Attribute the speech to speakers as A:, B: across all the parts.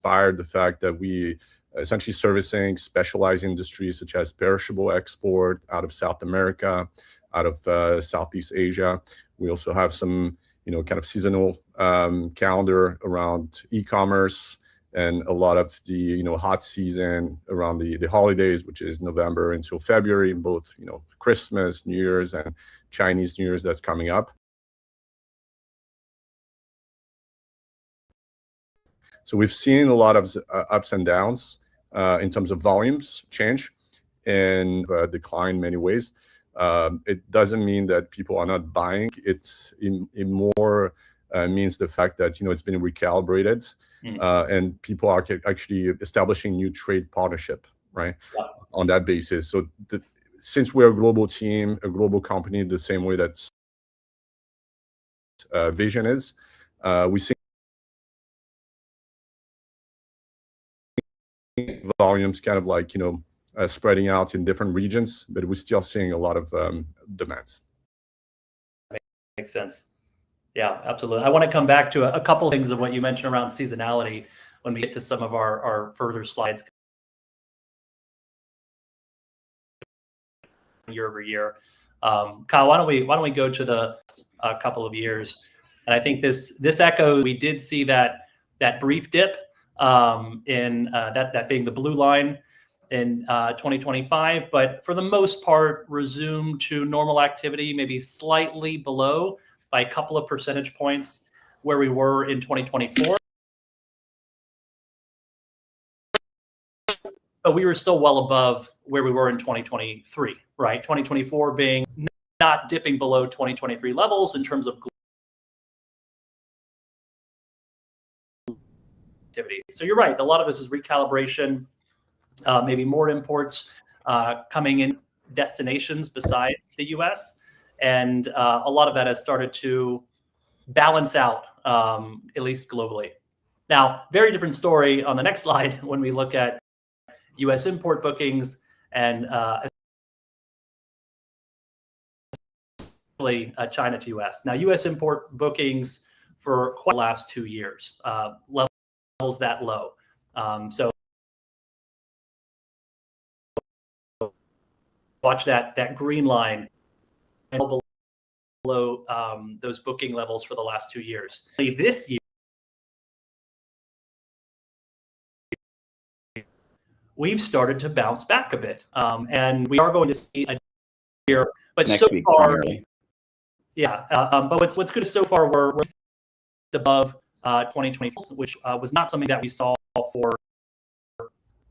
A: inspired the fact that we essentially servicing specialized industries such as perishable export out of South America, out of Southeast Asia. We also have some, kind of seasonal calendar around e-commerce and a lot of the, hot season around the holidays, which is November until February, both, Christmas, New Year's, and Chinese New Year's that's coming up. So we've seen a lot of ups and downs in terms of volumes change and decline in many ways. It doesn't mean that people are not buying. It more means the fact that it's been recalibrated, and people are actually establishing new trade partnership, right?
B: Yeah.
A: On that basis. So since we're a global team, a global company, the same way that Vision is, we see volumes kind of like spreading out in different regions, but we're still seeing a lot of demands.
B: Makes sense. Yeah, absolutely. I want to come back to a couple of things of what you mentioned around seasonality when we get to some of our further slides year over year. Kyle, why don't we go to the couple of years? And I think this echoes. We did see that brief dip in that being the blue line in 2025, but for the most part resumed to normal activity, maybe slightly below by a couple of percentage points where we were in 2024. But we were still well above where we were in 2023, right? 2024 being not dipping below 2023 levels in terms of activity. So you're right. A lot of this is recalibration, maybe more imports coming in destinations besides the US. And a lot of that has started to balance out, at least globally. Now, very different story on the next slide when we look at US import bookings and China to US. Now, US import bookings for quite the last 2 years, levels that low. So watch that green line below those booking levels for the last 2 years. This year, we've started to bounce back a bit, and we are going to see a year. But
C: next
B: so
C: week,
B: far,
C: primarily.
B: Yeah. But what's good is so far we're above 2024, which was not something that we saw for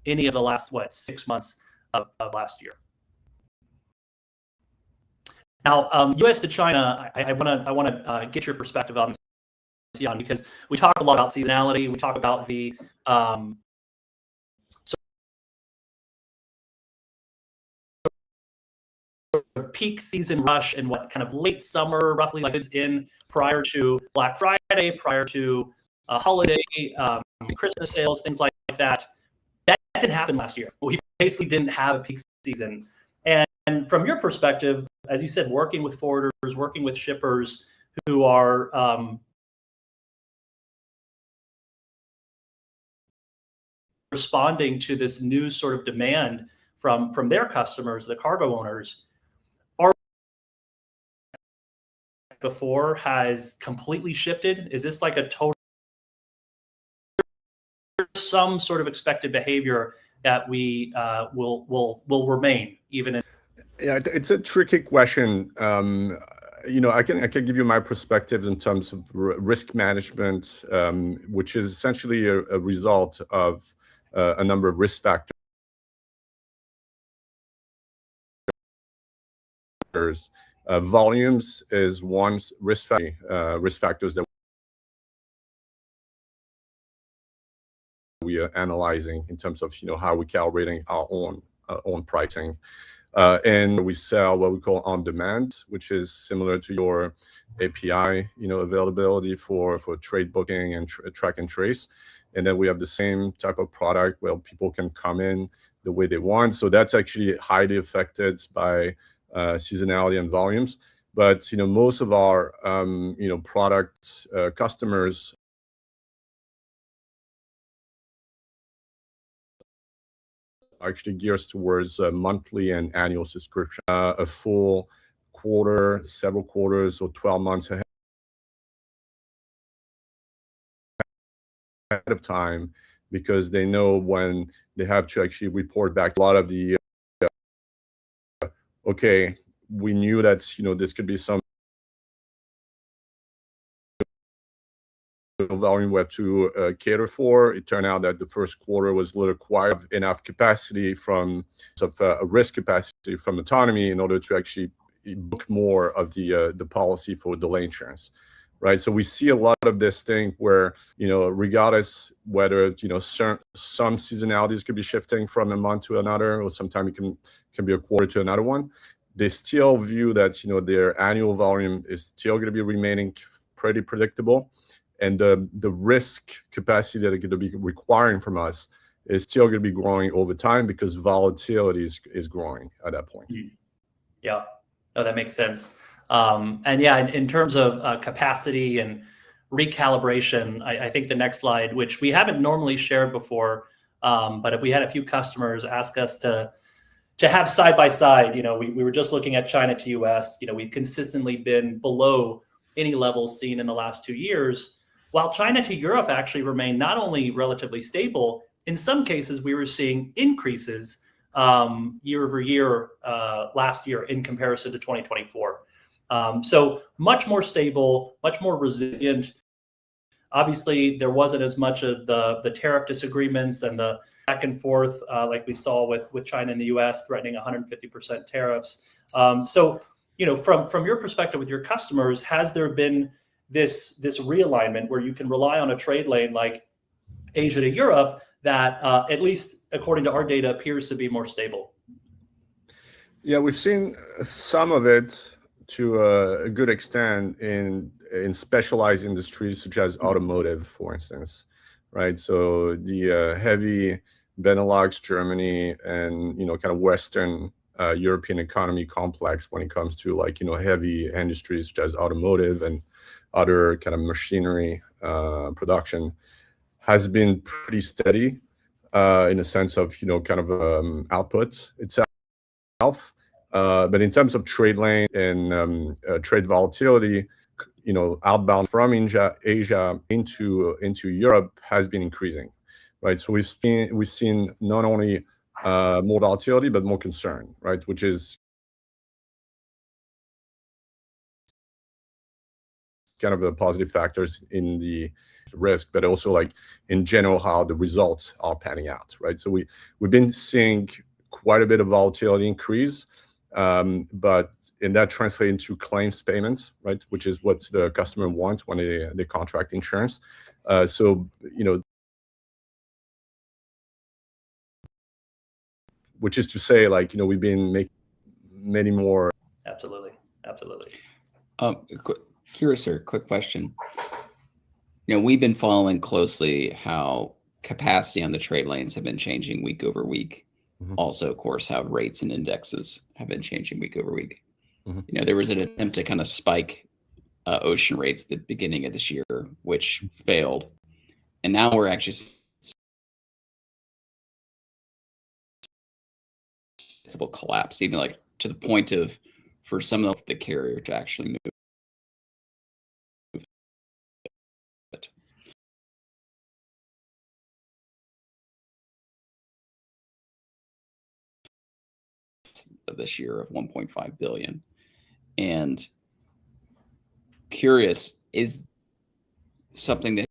B: any of the last 6 months of last year. Now, U.S. to China, I want to get your perspective on this, Jan, because we talk a lot about seasonality. We talk about the peak season rush and what kind of late summer, roughly like it's in prior to Black Friday, prior to a holiday, Christmas sales, things like that. That didn't happen last year. We basically didn't have a peak season. And from your perspective, as you said, working with forwarders, working with shippers who are responding to this new sort of demand from their customers, the cargo owners, before has completely shifted? Is this like a total, some sort of expected behavior that we will remain even in?
A: Yeah, it's a tricky question. I can give you my perspective in terms of risk management, which is essentially a result of a number of risk factors. Volumes is one risk factors that we are analyzing in terms of how we're calibrating our own pricing, and we sell what we call on demand, which is similar to your API availability for trade booking and track and trace. And then we have the same type of product where people can come in the way they want. So that's actually highly affected by seasonality and volumes. But most of our product customers actually gears towards monthly and annual subscription, a full quarter, several quarters, or 12 months ahead of time, because they know when they have to actually report back. A lot of the okay, we knew that this could be some volume we have to cater for. It turned out that the first quarter was a little quiet, enough capacity from a risk capacity from autonomy in order to actually book more of the policy for delay insurance, right? So we see a lot of this thing where regardless whether some seasonalities could be shifting from a month to another, or sometimes it can be a quarter to another one. They still view that their annual volume is still going to be remaining pretty predictable. And the risk capacity that they're going to be requiring from us is still going to be growing over time, because volatility is growing at that point.
B: Yeah, no, that makes sense. And yeah, in terms of capacity and recalibration, I think the next slide, which we haven't normally shared before, but if we had a few customers ask us to have side by side, we were just looking at China to US. We've consistently been below any levels seen in the last 2 years, while China to Europe actually remained not only relatively stable, in some cases we were seeing increases year over year last year in comparison to 2024. So much more stable, much more resilient. Obviously, there wasn't as much of the tariff disagreements and the back and forth like we saw with China and the US threatening 150% tariffs. So, from your perspective with your customers, has there been this realignment where you can rely on a trade lane like Asia to Europe that, at least according to our data, appears to be more stable?
A: Yeah, we've seen some of it to a good extent in specialized industries such as automotive, for instance, right? So the heavy Benelux, Germany, and kind of Western European economy complex when it comes to heavy industries such as automotive and other kind of machinery production has been pretty steady in a sense of kind of output itself. But in terms of trade lane and trade volatility, outbound from Asia into Europe has been increasing, right? So we've seen not only more volatility but more concern, right? Which is kind of the positive factors in the risk, but also in general how the results are panning out, right? So we've been seeing quite a bit of volatility increase, but that translates into claims payments, right? Which is what the customer wants when they contract insurance. So which is to say, we've been making many more.
B: Absolutely.
C: Curious, sir, quick question. We've been following closely how capacity on the trade lanes have been changing week over week.
A: Mm-hmm.
C: Also, of course, how rates and indexes have been changing week over week.
A: Mm-hmm.
C: There was an attempt to kind of spike ocean rates at the beginning of this year, which failed. And now we're actually collapse, even to the point of for some of the carrier to actually move it. This year of 1.5 billion. And curious, is something that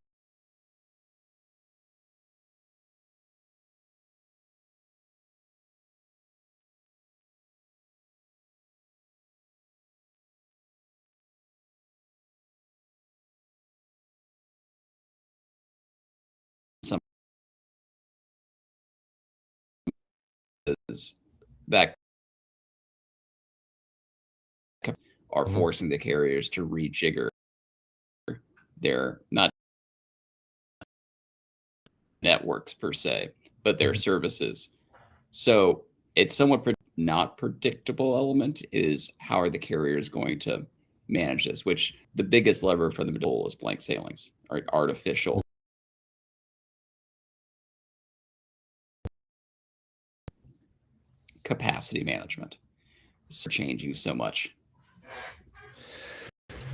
C: that are forcing the carriers to rejigger their not networks per se, but their services. So it's somewhat not predictable element is how are the carriers going to manage this, which the biggest lever for the middle is blank sailings, right? Artificial capacity management. It's changing so much.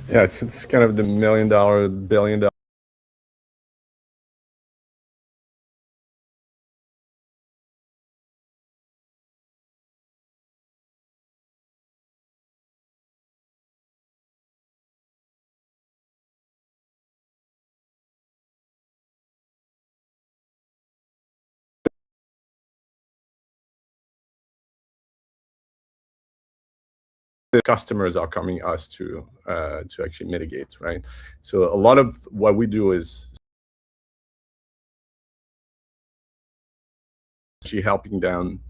A: Yeah, it's kind of the $1 million, $1 billion. The customers are coming us to actually mitigate, right? So a lot of what we do is actually helping them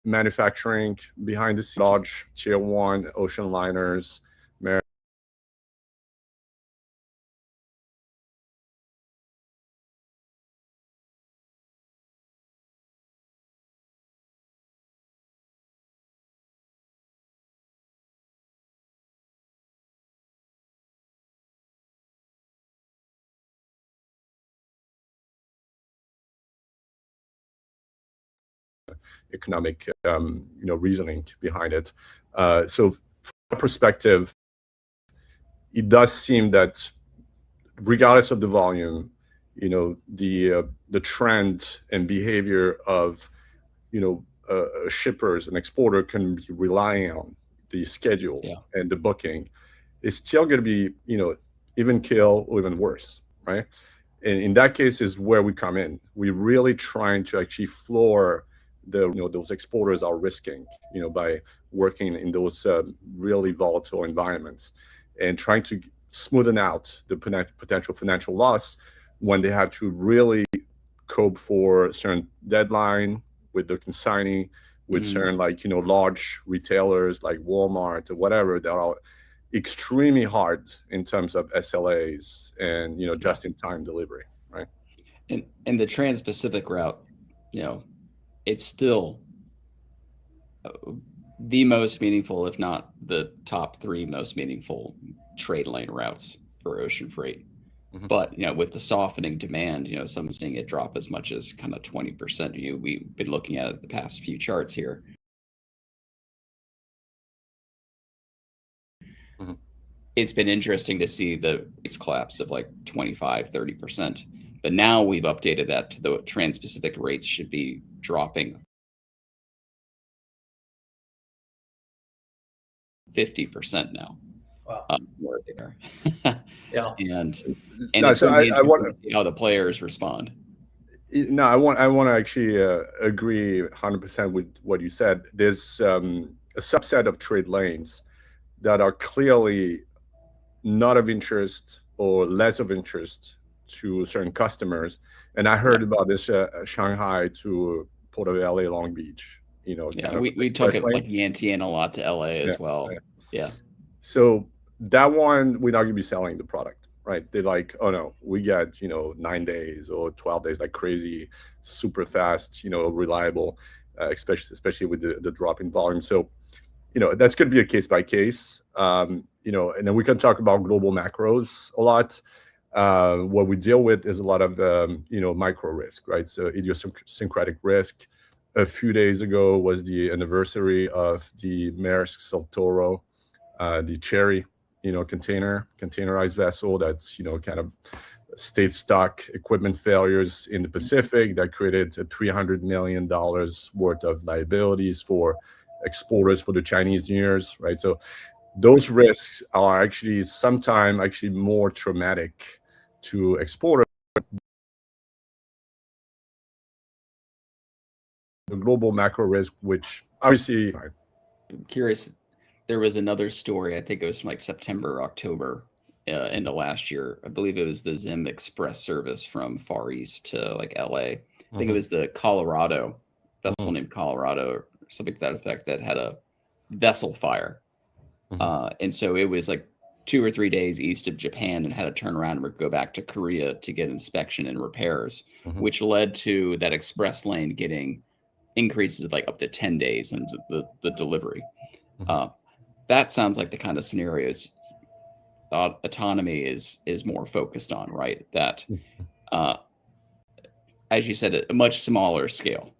A: manufacturing behind the scenes, large tier 1 ocean liners, economic reasoning behind it. So from that perspective, it does seem that regardless of the volume, the trend and behavior of shippers and exporter can be relying on the schedule and the booking is still going to be even kill or even worse, right? And in that case is where we come in. We're really trying to actually floor those exporters are risking by working in those really volatile environments and trying to smoothen out the potential financial loss when they have to really cope for a certain deadline with the consignee, with certain large retailers like Walmart or whatever that are extremely hard in terms of SLAs and just-in-time delivery, right?
C: And the Trans-Pacific route, it's still the most meaningful, if not the top 3 most meaningful trade lane routes for ocean freight. But with the softening demand, some seeing it drop as much as kind of 20%. We've been looking at the past few charts here. It's been interesting to see the collapse of like 25, 30%. But now we've updated that to the Trans-Pacific rates should be dropping 50% now.
B: Wow.
C: Yeah. And
A: no,
C: it's
A: so
C: really
A: I want
C: to see how the players respond.
A: No, I want to actually agree 100% with what you said. There's a subset of trade lanes that are clearly not of interest or less of interest to certain customers. And I heard about this Shanghai to Port of LA, Long Beach.
C: We took it like Yantian a lot to LA as well. Yeah.
A: So that one, we're not going to be selling the product, right? They're like, oh no, we get 9 days or 12 days, like crazy, super fast, reliable, especially with the drop in volume. So that's going to be a case by case. And then we can talk about global macros a lot. What we deal with is a lot of micro risk, right? So idiosyncratic risk. A few days ago was the anniversary of the Maersk Saltoro, the Cherry, containerized vessel that's kind of state stock equipment failures in the Pacific that created $300 million worth of liabilities for exporters for the Chinese New Year's, right? So those risks are actually sometimes more traumatic to exporters. The global macro risk, which obviously,
C: I'm curious, there was another story, I think it was from like September, October, into last year. I believe it was the Zim Express service from Far East to like LA. I think it was the Colorado, vessel named Colorado or something to that effect, that had a vessel fire. And so it was like 2 or 3 days east of Japan and had to turn around and go back to Korea to get inspection and repairs, which led to that express lane getting increases like up to 10 days into the delivery. That sounds like the kind of scenarios autonomy is more focused on, right? That, as you said, a much smaller scale,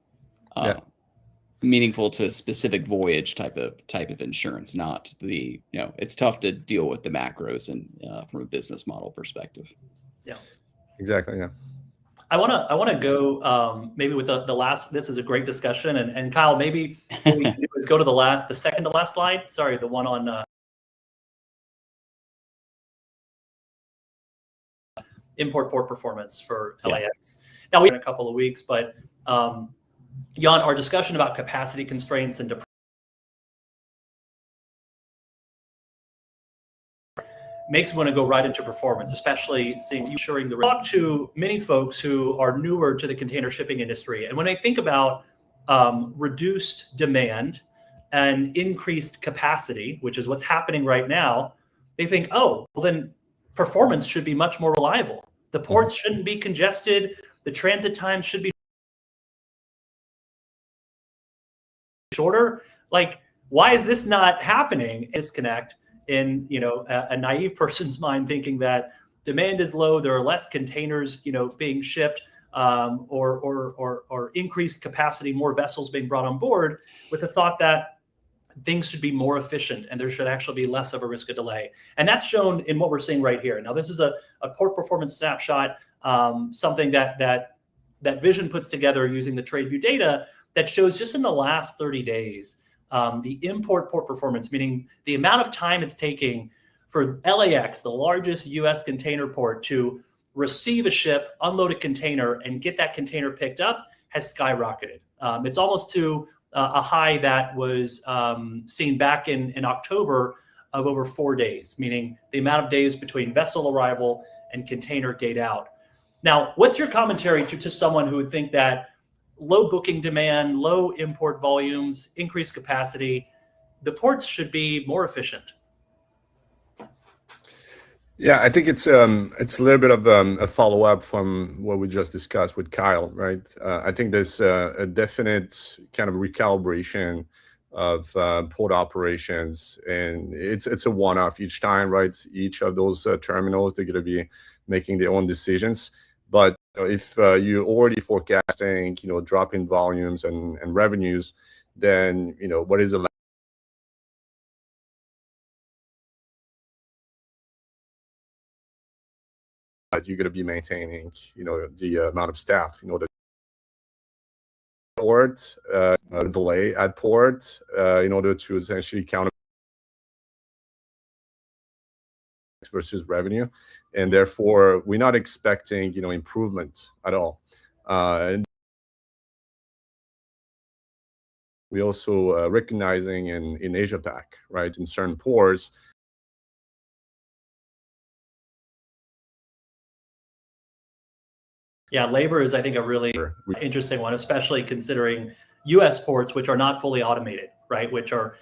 C: meaningful to a specific voyage type of insurance, not the, it's tough to deal with the macros and from a business model perspective.
B: Yeah,
A: exactly. Yeah.
B: I want to go maybe with the last. This is a great discussion, and Kyle, maybe what we can do is go to the second to last slide. Sorry, the one on import port performance for LAX. Now we in a couple of weeks, but Jan, our discussion about capacity constraints and makes me want to go right into performance, especially seeing you ensuring the. Talk to many folks who are newer to the container shipping industry, and when I think about reduced demand and increased capacity, which is what's happening right now, they think, oh, well then performance should be much more reliable. The ports shouldn't be congested. The transit time should be shorter. Like, why is this not happening? Disconnect in a naive person's mind, thinking that demand is low, there are less containers being shipped, or increased capacity, more vessels being brought on board, with the thought that things should be more efficient and there should actually be less of a risk of delay. And that's shown in what we're seeing right here. Now, this is a port performance snapshot, something that Vision puts together using the TradeView data that shows just in the last 30 days, the import port performance, meaning the amount of time it's taking for LAX, the largest US container port, to receive a ship, unload a container, and get that container picked up, has skyrocketed. It's almost to a high that was seen back in October of over 4 days, meaning the amount of days between vessel arrival and container gate out. Now, what's your commentary to someone who would think that low booking demand, low import volumes, increased capacity, the ports should be more efficient?
A: Yeah, I think it's a little bit of a follow-up from what we just discussed with Kyle, right? I think there's a definite kind of recalibration of port operations, and it's a one-off each time, right? Each of those terminals, they're going to be making their own decisions. But if you're already forecasting, drop in volumes and revenues, then what is the that you're going to be maintaining, the amount of staff, the port, delay at port, in order to essentially counter versus revenue, and therefore we're not expecting, improvement at all. And we also recognizing in Asia Pac, right, in certain ports.
B: Yeah, labor is, I think, a really interesting one, especially considering U.S. ports, which are not fully automated, right? Which are